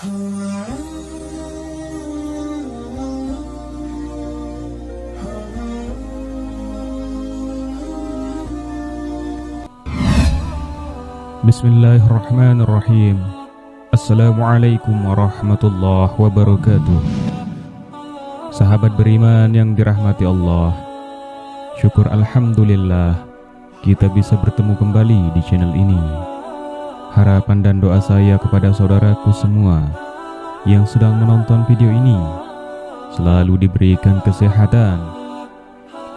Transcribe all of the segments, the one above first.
Bismillahirrahmanirrahim. Assalamualaikum warahmatullahi wabarakatuh. Sahabat beriman yang dirahmati Allah, syukur alhamdulillah kita bisa bertemu kembali di channel ini. Harapan dan doa saya kepada saudaraku semua yang sedang menonton video ini selalu diberikan kesehatan,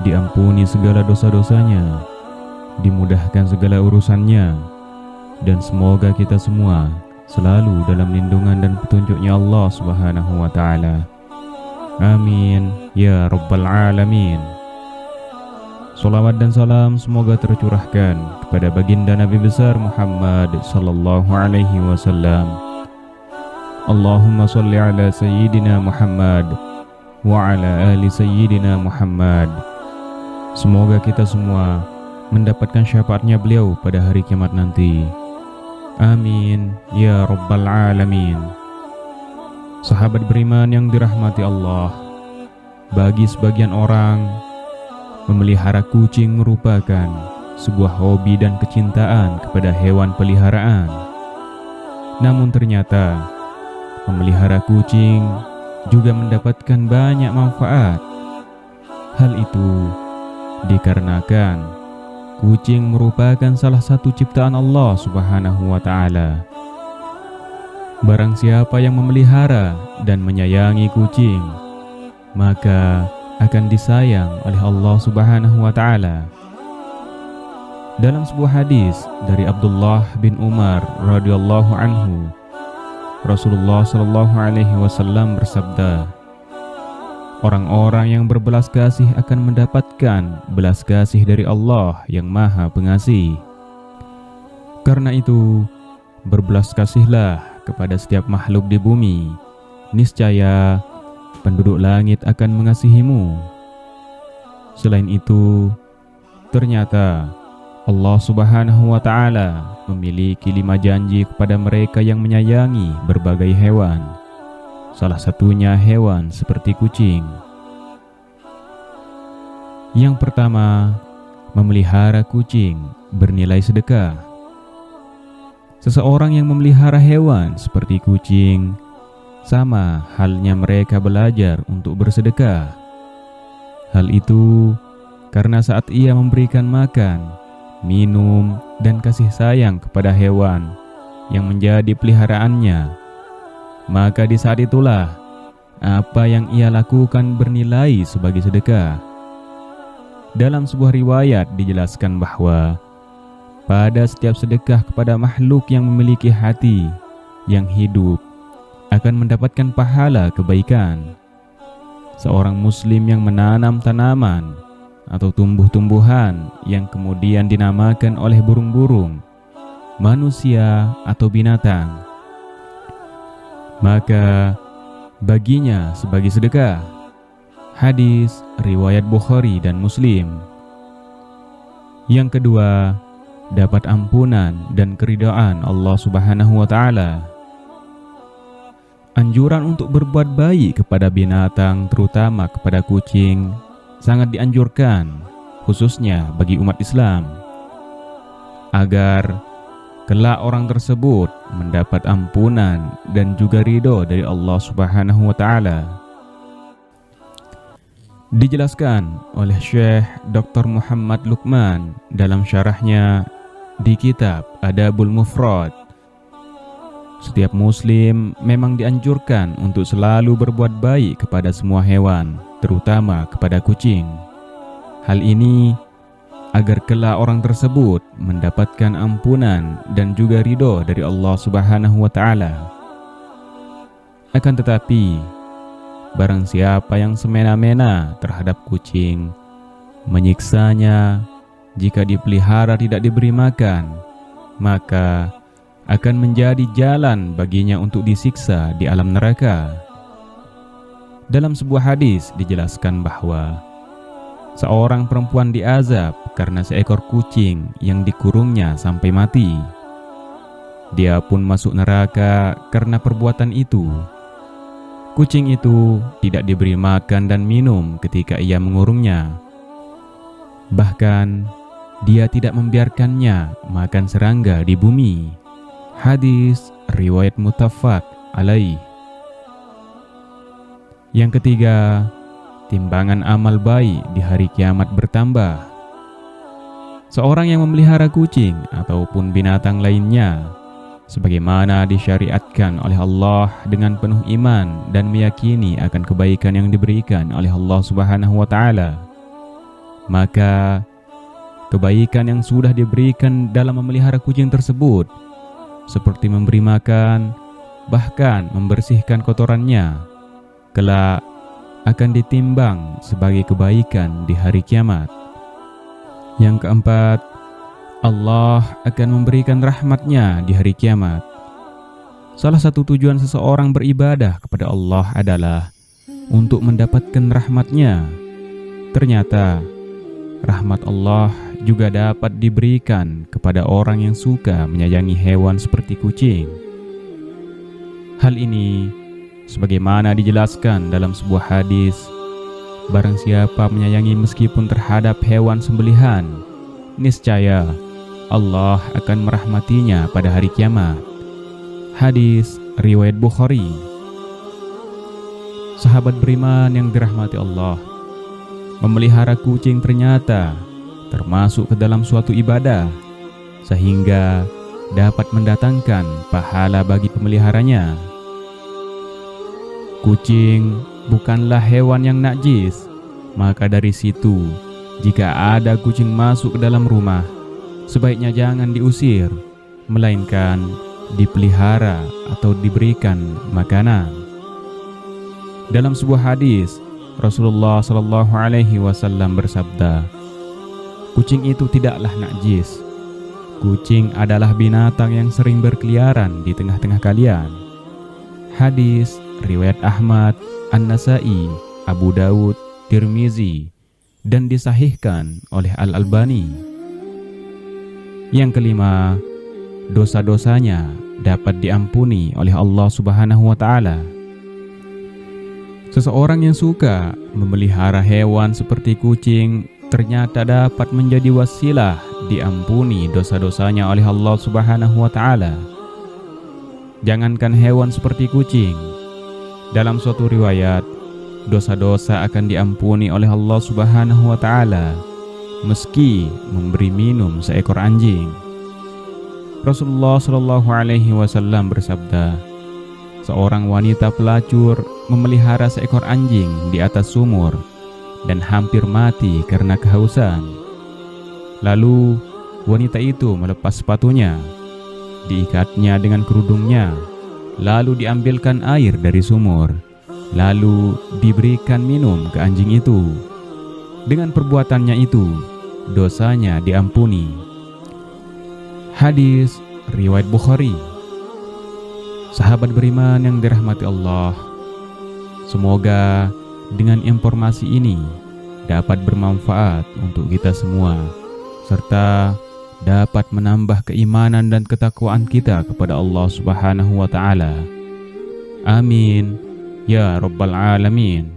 diampuni segala dosa-dosanya, dimudahkan segala urusannya, dan semoga kita semua selalu dalam lindungan dan petunjuknya Allah Subhanahu wa Ta'ala. Amin ya Rabbal Alamin. Salawat dan salam semoga tercurahkan kepada baginda Nabi besar Muhammad sallallahu alaihi wasallam. Allahumma salli ala Sayyidina Muhammad wa ala ali Sayyidina Muhammad. Semoga kita semua mendapatkan syafaatnya beliau pada hari kiamat nanti. Amin ya Rabbal Alamin. Sahabat beriman yang dirahmati Allah, bagi sebagian orang, memelihara kucing merupakan sebuah hobi dan kecintaan kepada hewan peliharaan. Namun ternyata memelihara kucing juga mendapatkan banyak manfaat. Hal itu dikarenakan kucing merupakan salah satu ciptaan Allah Subhanahu wa Ta'ala. Barang siapa yang memelihara dan menyayangi kucing, maka akan disayang oleh Allah Subhanahu wa Ta'ala. Dalam sebuah hadis dari Abdullah bin Umar radhiyallahu anhu, Rasulullah sallallahu alaihi wasallam bersabda, orang-orang yang berbelas kasih akan mendapatkan belas kasih dari Allah yang Maha Pengasih. Karena itu, berbelas kasihlah kepada setiap makhluk di bumi. Niscaya penduduk langit akan mengasihimu. Selain itu, ternyata Allah Subhanahu wa Ta'ala memiliki 5 janji kepada mereka yang menyayangi berbagai hewan. Salah satunya hewan seperti kucing. Yang pertama, memelihara kucing bernilai sedekah. Seseorang yang memelihara hewan seperti kucing, sama halnya mereka belajar untuk bersedekah. Hal itu karena saat ia memberikan makan, minum, dan kasih sayang kepada hewan yang menjadi peliharaannya, maka di saat itulah apa yang ia lakukan bernilai sebagai sedekah. Dalam sebuah riwayat dijelaskan bahwa pada setiap sedekah kepada makhluk yang memiliki hati yang hidup akan mendapatkan pahala kebaikan. Seorang muslim yang menanam tanaman atau tumbuh-tumbuhan yang kemudian dinamakan oleh burung-burung, manusia atau binatang, maka baginya sebagai sedekah. Hadis riwayat Bukhari dan Muslim. Yang kedua, dapat ampunan dan keridhaan Allah Subhanahu wa Ta'ala. Anjuran untuk berbuat baik kepada binatang, terutama kepada kucing, sangat dianjurkan, khususnya bagi umat Islam, agar kelak orang tersebut mendapat ampunan dan juga ridho dari Allah Subhanahu wa Ta'ala. Dijelaskan oleh Syekh Dr. Muhammad Luqman dalam syarahnya di kitab Adabul Mufrad. Setiap muslim memang dianjurkan untuk selalu berbuat baik kepada semua hewan, terutama kepada kucing. Hal ini agar kelak orang tersebut mendapatkan ampunan dan juga ridho dari Allah Subhanahu wa Ta'ala. Akan tetapi, barang siapa yang semena-mena terhadap kucing, menyiksanya jika dipelihara tidak diberi makan, maka akan menjadi jalan baginya untuk disiksa di alam neraka. Dalam sebuah hadis dijelaskan bahwa seorang perempuan diazab karena seekor kucing yang dikurungnya sampai mati. dia pun masuk neraka karena perbuatan itu. Kucing itu tidak diberi makan dan minum ketika ia mengurungnya. Bahkan, dia tidak membiarkannya makan serangga di bumi. Hadis riwayat muttafaq alaih. Yang ketiga, timbangan amal baik di hari kiamat bertambah. Seorang yang memelihara kucing ataupun binatang lainnya, sebagaimana disyariatkan oleh Allah dengan penuh iman dan meyakini akan kebaikan yang diberikan oleh Allah Subhanahu wa Ta'ala, maka kebaikan yang sudah diberikan dalam memelihara kucing tersebut, seperti memberi makan, bahkan membersihkan kotorannya, kelak akan ditimbang sebagai kebaikan di hari kiamat. Yang keempat, Allah akan memberikan rahmat-Nya di hari kiamat. Salah satu tujuan seseorang beribadah kepada Allah adalah untuk mendapatkan rahmat-Nya. Ternyata, rahmat Allah juga dapat diberikan kepada orang yang suka menyayangi hewan seperti kucing. Hal ini sebagaimana dijelaskan dalam sebuah hadis, barang siapa menyayangi meskipun terhadap hewan sembelihan, niscaya Allah akan merahmatinya pada hari kiamat. Hadis riwayat Bukhari. Sahabat beriman yang dirahmati Allah, memelihara kucing ternyata termasuk ke dalam suatu ibadah, sehingga dapat mendatangkan pahala bagi pemeliharanya. Kucing bukanlah hewan yang najis, maka dari situ, jika ada kucing masuk ke dalam rumah, sebaiknya jangan diusir, melainkan dipelihara atau diberikan makanan. Dalam sebuah hadis, Rasulullah SAW bersabda, kucing itu tidaklah najis. Kucing adalah binatang yang sering berkeliaran di tengah-tengah kalian. Hadis riwayat Ahmad, An-Nasai, Abu Dawud, Tirmizi, dan disahihkan oleh Al-Albani. Yang kelima, dosa-dosanya dapat diampuni oleh Allah Subhanahu wa Ta'ala. Seseorang yang suka memelihara hewan seperti kucing ternyata dapat menjadi wasilah diampuni dosa-dosanya oleh Allah Subhanahu wa Ta'ala. Jangankan hewan seperti kucing, dalam suatu riwayat, dosa-dosa akan diampuni oleh Allah Subhanahu wa Ta'ala meski memberi minum seekor anjing. Rasulullah SAW bersabda, seorang wanita pelacur memelihara seekor anjing di atas sumur dan hampir mati karena kehausan. Lalu wanita itu melepas sepatunya, diikatnya dengan kerudungnya, lalu diambilkan air dari sumur, lalu diberikan minum ke anjing itu. Dengan perbuatannya itu, dosanya diampuni. Hadis riwayat Bukhari. Sahabat beriman yang dirahmati Allah, semoga dengan informasi ini dapat bermanfaat untuk kita semua, serta dapat menambah keimanan dan ketakwaan kita kepada Allah Subhanahu wa Ta'ala. Amin ya rabbal alamin.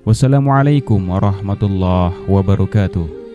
Wassalamualaikum warahmatullahi wabarakatuh.